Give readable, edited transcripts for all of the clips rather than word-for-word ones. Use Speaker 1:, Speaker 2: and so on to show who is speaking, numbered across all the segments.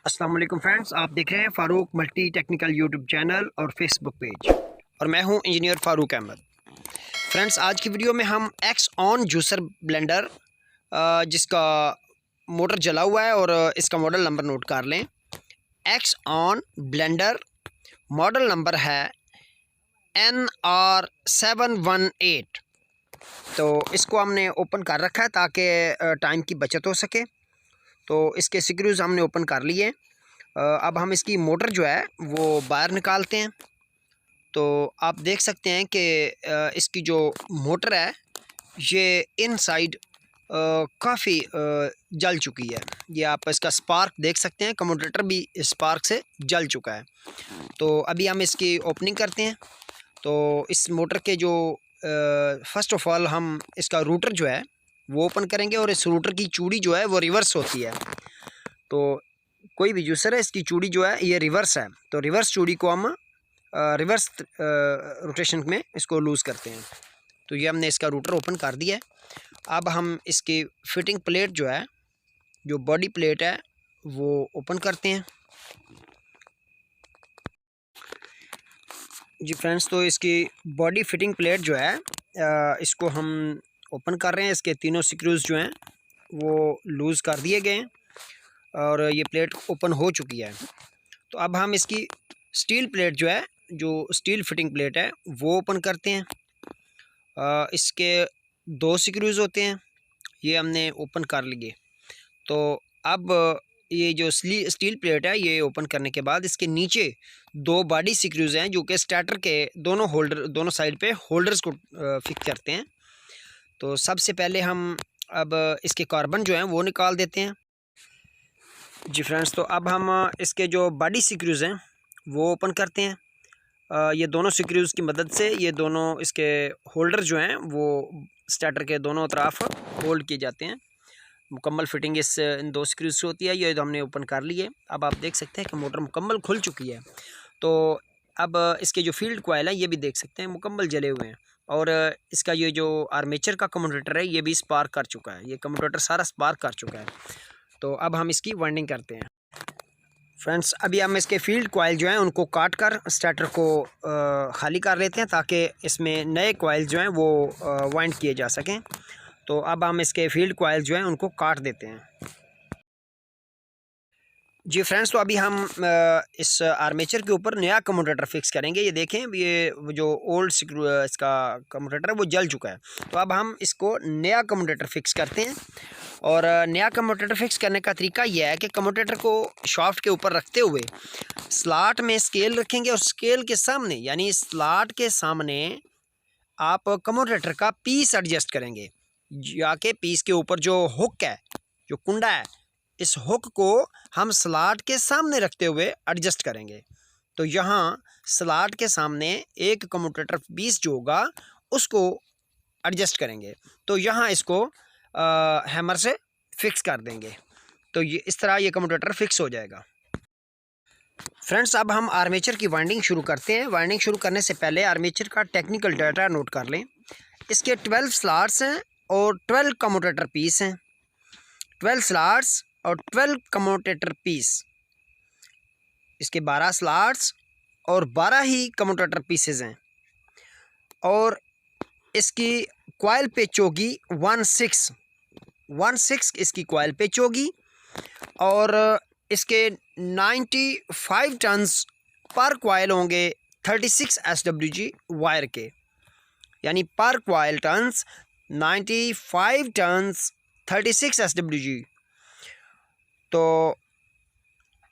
Speaker 1: अस्सलाम वालेकुम फ्रेंड्स, आप देख रहे हैं Farooq multi technical YouTube channel और फेसबुक पेज, और मैं हूं इंजीनियर फ़ारूक अहमद। फ्रेंड्स, आज की वीडियो में हम एक्स ऑन जूसर ब्लेंडर जिसका मोटर जला हुआ है और इसका मॉडल नंबर नोट कर लें। X on blender model number है NR718। तो इसको हमने ओपन कर रखा है ताकि टाइम की बचत हो सके। तो इसके स्क्रूज़ हमने ओपन कर लिए। अब हम इसकी मोटर जो है वो बाहर निकालते हैं। तो आप देख सकते हैं कि इसकी जो मोटर है ये इनसाइड काफ़ी जल चुकी है। ये आप इसका स्पार्क देख सकते हैं, कम्यूटेटर भी स्पार्क से जल चुका है। तो अभी हम इसकी ओपनिंग करते हैं। तो इस मोटर के जो फ़र्स्ट ऑफ़ ऑल हम इसका रूटर जो है वो ओपन करेंगे, और इस रूटर की चूड़ी जो है वो रिवर्स होती है। तो कोई भी जूसर है, इसकी चूड़ी जो है ये रिवर्स है। तो रिवर्स चूड़ी को हम रिवर्स रोटेशन में इसको लूज़ करते हैं। तो ये हमने इसका रूटर ओपन कर दिया है। अब हम इसकी फिटिंग प्लेट जो है, जो बॉडी प्लेट है, वो ओपन करते हैं। जी फ्रेंड्स, तो इसकी बॉडी फिटिंग प्लेट जो है इसको हम ओपन कर रहे हैं। इसके तीनों स्क्रूज़ जो हैं वो लूज़ कर दिए गए हैं और ये प्लेट ओपन हो चुकी है। तो अब हम इसकी स्टील प्लेट जो है, जो स्टील फिटिंग प्लेट है, वो ओपन करते हैं। इसके दो स्क्रूज़ होते हैं, ये हमने ओपन कर लिए। तो अब ये जो स्टील प्लेट है ये ओपन करने के बाद इसके नीचे दो बॉडी स्क्रूज़ हैं जो कि स्टार्टर के दोनों साइड पे होल्डर्स को फिक्स करते हैं। तो सबसे पहले हम अब इसके कार्बन जो हैं वो निकाल देते हैं। जी फ्रेंड्स, तो अब हम इसके जो बॉडी स्क्रूज़ हैं वो ओपन करते हैं। ये दोनों स्क्रूज़ की मदद से ये दोनों इसके होल्डर जो हैं वो स्टार्टर के दोनों तरफ होल्ड किए जाते हैं। मुकम्मल फिटिंग इन दो स्क्रूज़ से होती है। ये तो हमने ओपन कर लिए। अब आप देख सकते हैं कि मोटर मुकम्मल खुल चुकी है। तो अब इसके जो फील्ड कॉइल है ये भी देख सकते हैं मुकम्मल जले हुए हैं, और इसका ये जो आर्मेचर का कम्यूटेटर है ये भी स्पार्क कर चुका है। ये कम्यूटेटर सारा स्पार्क कर चुका है। तो अब हम इसकी वाइंडिंग करते हैं। फ्रेंड्स, अभी हम इसके फील्ड कॉइल जो हैं उनको काट कर स्टार्टर को खाली कर लेते हैं ताकि इसमें नए कॉइल जो हैं वो वाइंड किए जा सकें। तो अब हम इसके फील्ड कॉइल जो हैं उनको काट देते हैं। जी फ्रेंड्स, तो अभी हम इस आर्मेचर के ऊपर नया कम्यूटेटर फिक्स करेंगे। ये देखें, ये जो ओल्ड इसका कम्यूटेटर है वो जल चुका है। तो अब हम इसको नया कम्यूटेटर फिक्स करते हैं। और नया कम्यूटेटर फिक्स करने का तरीका यह है कि कम्यूटेटर को शाफ्ट के ऊपर रखते हुए स्लॉट में स्केल रखेंगे, और स्केल के सामने यानी स्लॉट के सामने आप कम्यूटेटर का पीस एडजस्ट करेंगे। जाके पीस के ऊपर जो हुक है, जो कुंडा है, इस हुक को हम स्लॉट के सामने रखते हुए एडजस्ट करेंगे। तो यहाँ स्लॉट के सामने एक कम्यूटेटर पीस जो होगा उसको एडजस्ट करेंगे। तो यहाँ इसको हैमर से फिक्स कर देंगे। तो ये इस तरह ये कम्यूटेटर फिक्स हो जाएगा। फ्रेंड्स, अब हम आर्मेचर की वाइंडिंग शुरू करते हैं। वाइंडिंग शुरू करने से पहले आर्मेचर का टेक्निकल डाटा नोट कर लें। इसके 12 स्लॉट्स हैं और 12 कम्यूटेटर पीस हैं। 12 स्लॉट्स और 12 कम्यूटेटर पीस। इसके 12 स्लॉट्स और 12 ही कम्यूटेटर पीसेस हैं। और इसकी कॉइल पिच होगी 1/6 इसकी कॉइल पिच होगी। और इसके 95 टन्स पर कॉइल होंगे 36 SWG वायर के, यानी पर कॉइल टन्स 95 टन्स 36 SWG। तो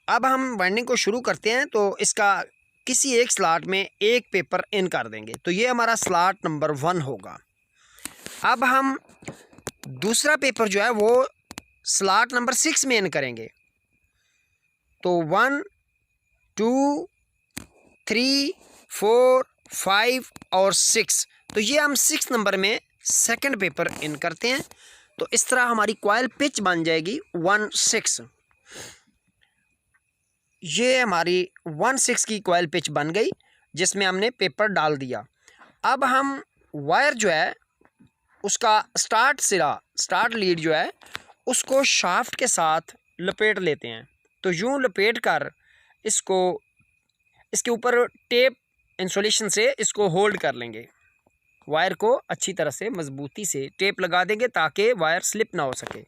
Speaker 1: अब हम वाइंडिंग को शुरू करते हैं। तो इसका किसी एक स्लॉट में एक पेपर इन कर देंगे। तो ये हमारा स्लॉट नंबर 1 होगा। अब हम दूसरा पेपर जो है वो स्लॉट नंबर 6 में इन करेंगे। तो 1 2 3 4 5 और 6, तो ये हम 6 नंबर में सेकंड पेपर इन करते हैं। तो इस तरह हमारी कॉइल पिच बन जाएगी 1/6। ये हमारी 1/6 की कॉइल पिच बन गई जिसमें हमने पेपर डाल दिया। अब हम वायर जो है उसका स्टार्ट लीड जो है उसको शाफ्ट के साथ लपेट लेते हैं। तो यूँ लपेट कर इसको इसके ऊपर टेप इंसुलेशन से इसको होल्ड कर लेंगे। वायर को अच्छी तरह से मजबूती से टेप लगा देंगे ताकि वायर स्लिप ना हो सके।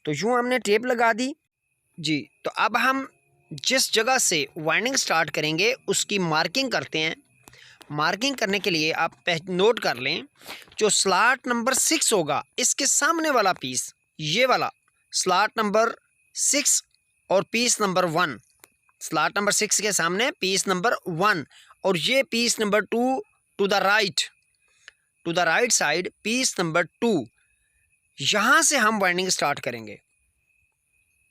Speaker 1: तो यूँ हमने टेप लगा दी जी। तो अब हम जिस जगह से वाइंडिंग स्टार्ट करेंगे उसकी मार्किंग करते हैं। मार्किंग करने के लिए आप नोट कर लें, जो स्लॉट नंबर 6 होगा इसके सामने वाला पीस, ये वाला स्लॉट नंबर 6 और पीस नंबर 1, स्लॉट नंबर 6 के सामने पीस नंबर 1 और ये piece number 2 to the right side piece number 2, यहाँ से हम वाइंडिंग स्टार्ट करेंगे।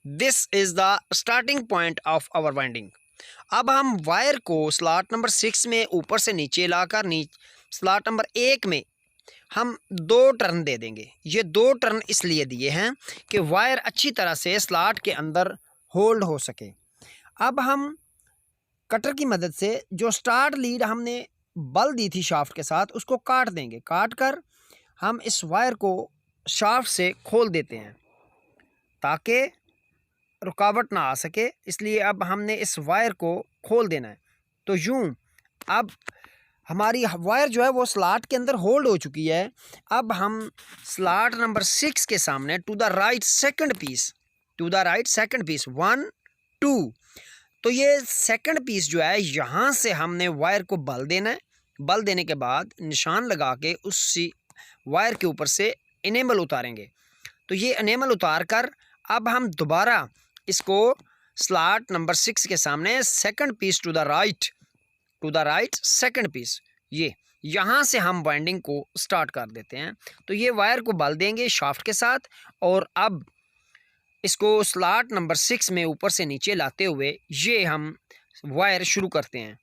Speaker 1: This is the starting point of our winding. अब हम वायर को स्लॉट नंबर 6 में ऊपर से नीचे लाकर स्लॉट नंबर 1 में हम 2 टर्न दे देंगे। ये 2 टर्न इसलिए दिए हैं कि वायर अच्छी तरह से स्लॉट के अंदर होल्ड हो सके। अब हम कटर की मदद से जो स्टार्ट लीड हमने बल दी थी शाफ्ट के साथ उसको काट देंगे। काट कर हम इस वायर को शाफ्ट से खोल देते हैं ताकि रुकावट ना आ सके, इसलिए अब हमने इस वायर को खोल देना है। तो यूँ अब हमारी वायर जो है वो स्लॉट के अंदर होल्ड हो चुकी है। अब हम स्लॉट नंबर 6 के सामने to the right second piece 1 2, तो ये सेकंड पीस जो है यहाँ से हमने वायर को बल देना है। बल देने के बाद निशान लगा के उस वायर के ऊपर से इनेमल उतारेंगे। तो ये इनेमल उतार कर अब हम दोबारा इसको स्लॉट नंबर 6 के सामने second piece to the right second piece, ये यहाँ से हम वाइंडिंग को स्टार्ट कर देते हैं। तो ये वायर को बल देंगे शाफ्ट के साथ और अब इसको स्लॉट नंबर 6 में ऊपर से नीचे लाते हुए ये हम वायर शुरू करते हैं।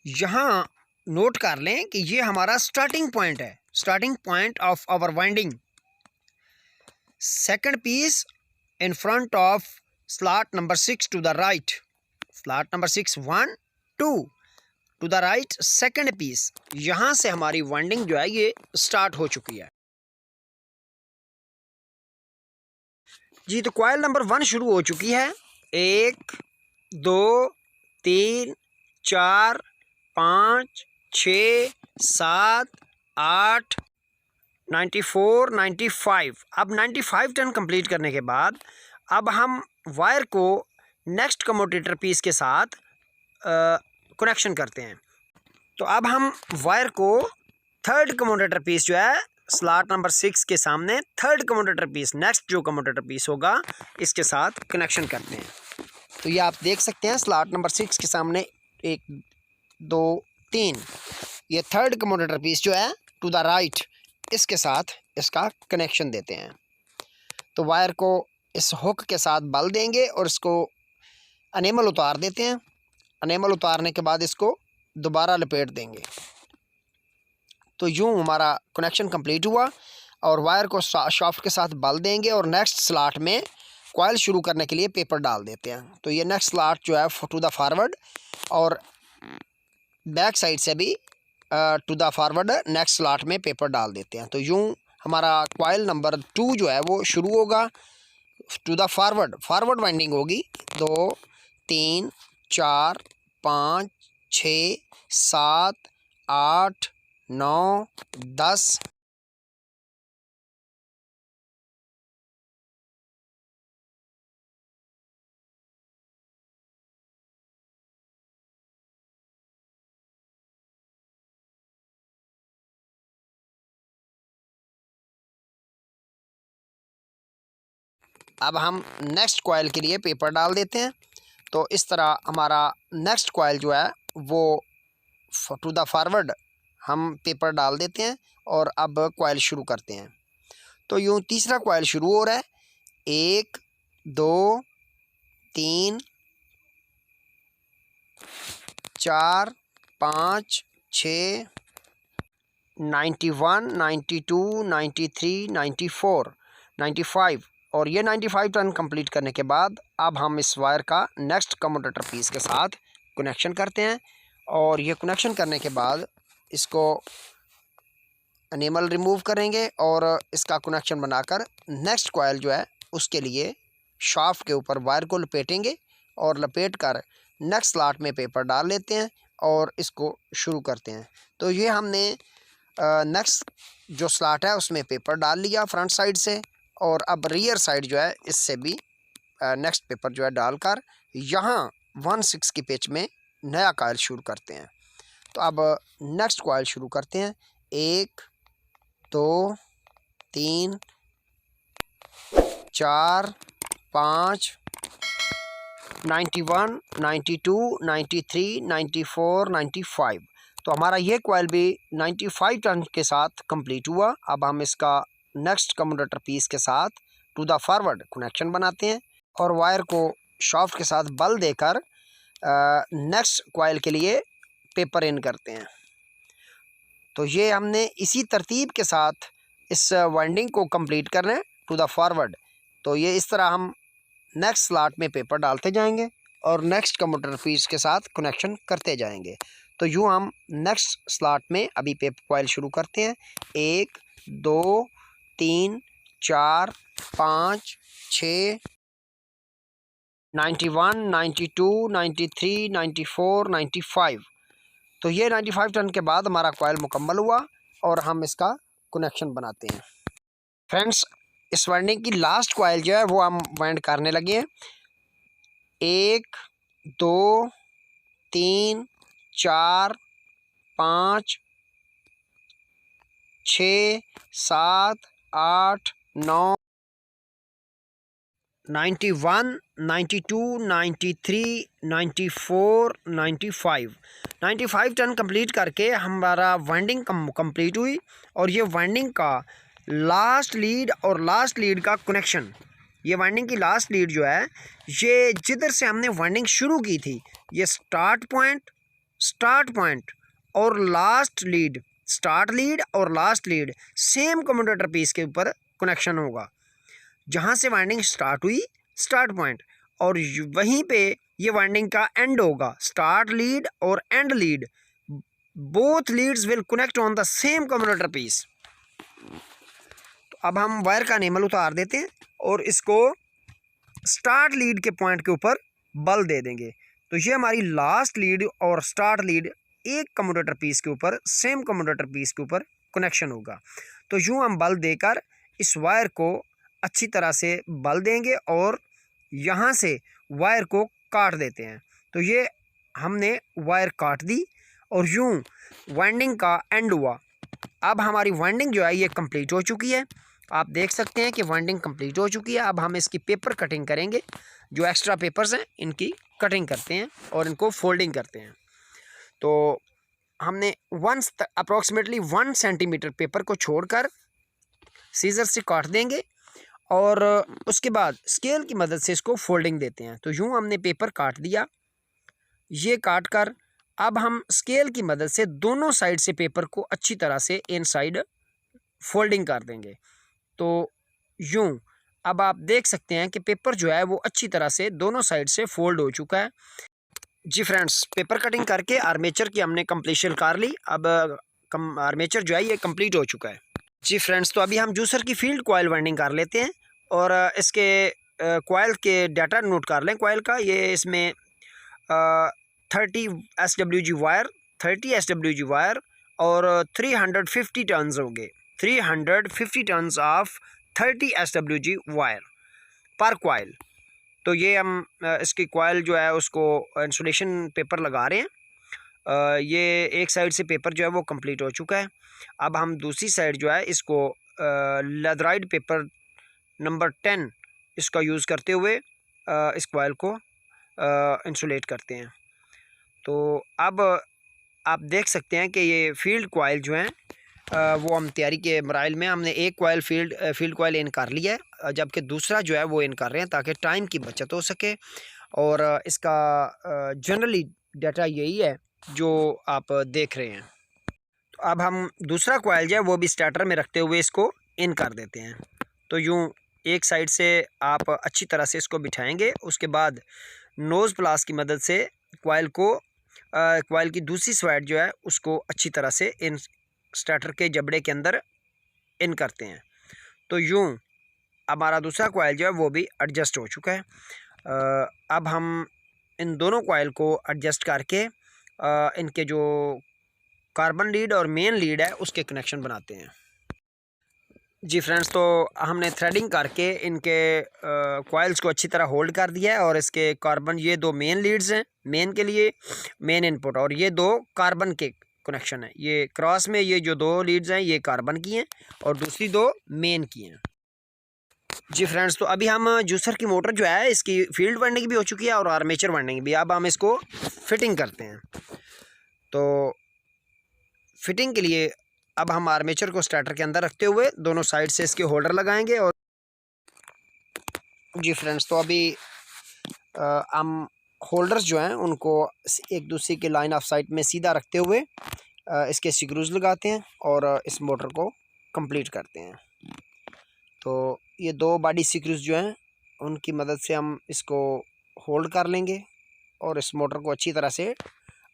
Speaker 1: यहाँ नोट कर लें कि ये हमारा स्टार्टिंग पॉइंट है, starting point of our winding. Second piece in front of slot number 6 to the right, slot number 6 1 2 to the right second piece, यहाँ से हमारी वाइंडिंग जो है ये स्टार्ट हो चुकी है जी। तो कॉइल नंबर 1 शुरू हो चुकी है। 1 2 3 4 5 6 7 8 94 95। अब 95 टर्न कंप्लीट करने के बाद अब हम वायर को नेक्स्ट कम्यूटेटर पीस के साथ कनेक्शन करते हैं। तो अब हम वायर को थर्ड कम्यूटेटर पीस जो है स्लॉट नंबर 6 के सामने थर्ड कम्यूटेटर पीस, नेक्स्ट जो कम्यूटेटर पीस होगा इसके साथ कनेक्शन करते हैं। तो ये आप देख सकते हैं स्लॉट नंबर 6 के सामने 1 2 3, ये थर्ड कम्यूटेटर पीस जो है टू द राइट इसके साथ इसका कनेक्शन देते हैं। तो वायर को इस हुक के साथ बल देंगे और इसको अनेमल उतार देते हैं। अनेमल उतारने के बाद इसको दोबारा लपेट देंगे। तो यूँ हमारा कनेक्शन कंप्लीट हुआ और वायर को शाफ्ट के साथ बल देंगे और नेक्स्ट स्लॉट में कॉइल शुरू करने के लिए पेपर डाल देते हैं। तो ये नेक्स्ट स्लॉट जो है टू द फॉरवर्ड और बैक साइड से भी to the forward next slot में पेपर डाल देते हैं। तो यूँ हमारा कॉइल नंबर 2 जो है वो शुरू होगा टू द फॉरवर्ड वाइंडिंग होगी। 2 3 4 5 6 7 8 9 10। अब हम नेक्स्ट कॉइल के लिए पेपर डाल देते हैं। तो इस तरह हमारा नेक्स्ट कॉइल जो है वो टू द फॉरवर्ड हम पेपर डाल देते हैं और अब कॉइल शुरू करते हैं। तो यूँ तीसरा कॉइल शुरू हो रहा है। 1 2 3 4 5 6 91 92 93 94 95 और ये 95 टर्न कंप्लीट करने के बाद अब हम इस वायर का नेक्स्ट कम्यूटेटर पीस के साथ कनेक्शन करते हैं। और ये कनेक्शन करने के बाद इसको एनेमल रिमूव करेंगे और इसका कनेक्शन बनाकर नेक्स्ट कॉइल जो है उसके लिए शाफ्ट के ऊपर वायर को लपेटेंगे और लपेट कर नेक्स्ट स्लॉट में पेपर डाल लेते हैं और इसको शुरू करते हैं। तो ये हमने नेक्स्ट जो स्लॉट है उसमें पेपर डाल लिया फ्रंट साइड से, और अब रियर साइड जो है इससे भी नेक्स्ट पेपर जो है डालकर यहाँ 1/6 की पिच में नया कॉइल शुरू करते हैं। तो अब नेक्स्ट कॉइल शुरू करते हैं। 1 2 3 4 5 91 92 93 94 95। तो हमारा ये कॉइल भी 95 टर्न के साथ कंप्लीट हुआ। अब हम इसका नेक्स्ट कम्यूटेटर पीस के साथ टू द फॉरवर्ड कनेक्शन बनाते हैं और वायर को शाफ्ट के साथ बल देकर नेक्स्ट कॉइल के लिए पेपर इन करते हैं। तो ये हमने इसी तरतीब के साथ इस वाइंडिंग को कंप्लीट करना है टू द फॉरवर्ड। तो ये इस तरह हम नेक्स्ट स्लॉट में पेपर डालते जाएंगे और नेक्स्ट कम्यूटेटर पीस के साथ कनेक्शन करते जाएंगे। तो यूँ हम नेक्स्ट स्लॉट में अभी पेपर कॉइल शुरू करते हैं। 1 2 3 4 5 6 91 92 93 94 95। तो ये 95 टर्न के बाद हमारा कॉइल मुकम्मल हुआ और हम इसका कनेक्शन बनाते हैं। फ्रेंड्स, इस वाइंडिंग की लास्ट कॉइल जो है वो हम वाइंड करने लगे हैं। 1 2 3 4 5 6 7 8 9 91 92 93 94 95 95 टर्न कंप्लीट करके हमारा वाइंडिंग कंप्लीट हुई। और ये वाइंडिंग का लास्ट लीड और लास्ट लीड का कनेक्शन, ये वाइंडिंग की लास्ट लीड जो है ये जिधर से हमने वाइंडिंग शुरू की थी, ये स्टार्ट पॉइंट और लास्ट लीड, स्टार्ट लीड और last lead same commutator piece के ऊपर कनेक्शन होगा। जहाँ से वाइंडिंग स्टार्ट हुई स्टार्ट पॉइंट, और वहीं पे ये वाइंडिंग का एंड होगा। स्टार्ट लीड और end lead, both leads will connect on the same commutator piece. तो अब हम वायर का एनेमल उतार देते हैं और इसको स्टार्ट लीड के पॉइंट के ऊपर बल दे देंगे। तो ये हमारी लास्ट लीड और स्टार्ट लीड एक कम्यूटेटर पीस के ऊपर, सेम कम्यूटेटर पीस के ऊपर कनेक्शन होगा। तो यूँ हम बल देकर इस वायर को अच्छी तरह से बल देंगे और यहाँ से वायर को काट देते हैं। तो ये हमने वायर काट दी और यूँ वाइंडिंग का एंड हुआ। अब हमारी वाइंडिंग जो है ये कंप्लीट हो चुकी है। आप देख सकते हैं कि वाइंडिंग कंप्लीट हो चुकी है। अब हम इसकी पेपर कटिंग करेंगे। जो एक्स्ट्रा पेपर्स हैं इनकी कटिंग करते हैं और इनको फोल्डिंग करते हैं। तो हमने अप्रॉक्सीमेटली 1 सेंटीमीटर पेपर को छोड़कर सीजर से काट देंगे और उसके बाद स्केल की मदद से इसको फोल्डिंग देते हैं। तो यूँ हमने पेपर काट दिया, ये काट कर अब हम स्केल की मदद से दोनों साइड से पेपर को अच्छी तरह से इनसाइड फोल्डिंग कर देंगे। तो यूँ अब आप देख सकते हैं कि पेपर जो है वो अच्छी तरह से दोनों साइड से फोल्ड हो चुका है। जी फ्रेंड्स, पेपर कटिंग करके आर्मेचर की हमने कंप्लीशन कर ली। अब आर्मेचर जो है ये कंप्लीट हो चुका है। जी फ्रेंड्स, तो अभी हम जूसर की फील्ड कॉइल वाइंडिंग कर लेते हैं और इसके कॉइल के डाटा नोट कर लें। कॉइल का ये इसमें 30 SWG वायर, 30 SWG वायर और 350 टर्न्स होंगे। 350 टर्न्स ऑफ 30 SWG वायर पर कॉइल। तो ये हम इसकी कॉइल जो है उसको इंसुलेशन पेपर लगा रहे हैं। ये एक साइड से पेपर जो है वो कंप्लीट हो चुका है। अब हम दूसरी साइड जो है इसको लेदराइड पेपर नंबर 10 इसका यूज़ करते हुए इस कॉइल को इंसुलेट करते हैं। तो अब आप देख सकते हैं कि ये फील्ड कॉइल जो हैं वो हम तैयारी के मराइल में हमने एक कॉइल फील्ड कॉइल इन कर लिया है, जबकि दूसरा जो है वो इन कर रहे हैं ताकि टाइम की बचत हो सके। और इसका जनरली डाटा यही है जो आप देख रहे हैं। तो अब हम दूसरा कॉइल जो है वो भी स्टार्टर में रखते हुए इसको इन कर देते हैं। तो यूँ एक साइड से आप अच्छी तरह से इसको बिठाएंगे, उसके बाद नोज़ प्लास की मदद से कॉइल की दूसरी साइड जो है उसको अच्छी तरह से इन स्टार्टर के जबड़े के अंदर इन करते हैं। तो यूँ हमारा दूसरा कॉइल जो है वो भी एडजस्ट हो चुका है। अब हम इन दोनों कॉइल को एडजस्ट करके इनके जो कार्बन लीड और मेन लीड है उसके कनेक्शन बनाते हैं। जी फ्रेंड्स, तो हमने थ्रेडिंग करके इनके कॉइल्स को अच्छी तरह होल्ड कर दिया है और इसके कार्बन, ये दो मेन लीड्स हैं मेन के लिए, मेन इनपुट, और ये दो कार्बन के कनेक्शन है। ये क्रॉस में ये जो दो लीड्स हैं ये कार्बन की हैं और दूसरी दो मेन की हैं। जी फ्रेंड्स, तो अभी हम जूसर की मोटर जो है इसकी फील्ड वाइंडिंग भी हो चुकी है और आर्मेचर वाइंडिंग भी। अब हम इसको फिटिंग करते हैं। तो फिटिंग के लिए अब हम आर्मेचर को स्टार्टर के अंदर रखते हुए दोनों साइड से इसके होल्डर लगाएंगे। और जी फ्रेंड्स, तो अभी हम होल्डर्स जो हैं उनको एक दूसरे के लाइन ऑफ साइट में सीधा रखते हुए इसके स्क्रूज लगाते हैं और इस मोटर को कंप्लीट करते हैं। तो ये दो बॉडी स्क्रूज जो हैं उनकी मदद से हम इसको होल्ड कर लेंगे और इस मोटर को अच्छी तरह से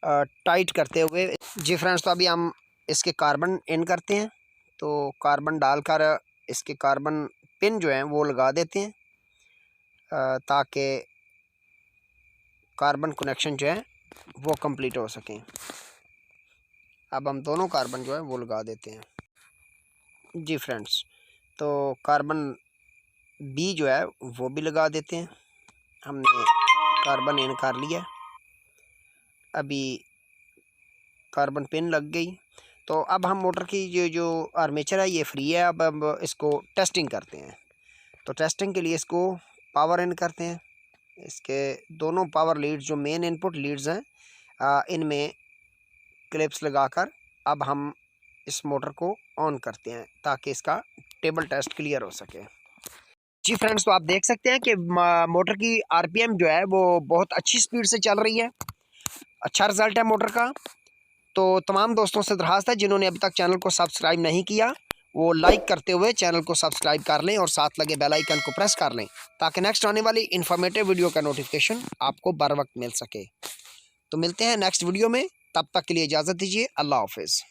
Speaker 1: टाइट करते हुए। जी फ्रेंड्स, तो अभी हम इसके कार्बन इन करते हैं। तो कार्बन डालकर इसके कार्बन पिन जो हैं वो लगा देते हैं ताकि कार्बन कनेक्शन जो है वो कंप्लीट हो सकें। अब हम दोनों कार्बन जो है वो लगा देते हैं। जी फ्रेंड्स, तो कार्बन बी जो है वो भी लगा देते हैं। हमने कार्बन इन कर लिया, अभी कार्बन पिन लग गई। तो अब हम मोटर की जो आर्मेचर है ये फ्री है। अब इसको टेस्टिंग करते हैं। तो टेस्टिंग के लिए इसको पावर इन करते हैं। इसके दोनों पावर लीड्स जो मेन इनपुट लीड्स हैं इनमें क्लिप्स लगाकर अब हम इस मोटर को ऑन करते हैं ताकि इसका टेबल टेस्ट क्लियर हो सके। जी फ्रेंड्स, तो आप देख सकते हैं कि मोटर की आरपीएम जो है वो बहुत अच्छी स्पीड से चल रही है। अच्छा रिजल्ट है मोटर का। तो तमाम दोस्तों से दरख्वास्त है जिन्होंने अभी तक चैनल को सब्सक्राइब नहीं किया वो लाइक करते हुए चैनल को सब्सक्राइब कर लें और साथ लगे बेल आइकन को प्रेस कर लें ताकि नेक्स्ट आने वाली इन्फॉर्मेटिव वीडियो का नोटिफिकेशन आपको बर वक्त मिल सके। तो मिलते हैं नेक्स्ट वीडियो में, तब तक के लिए इजाज़त दीजिए। अल्लाह हाफिज़।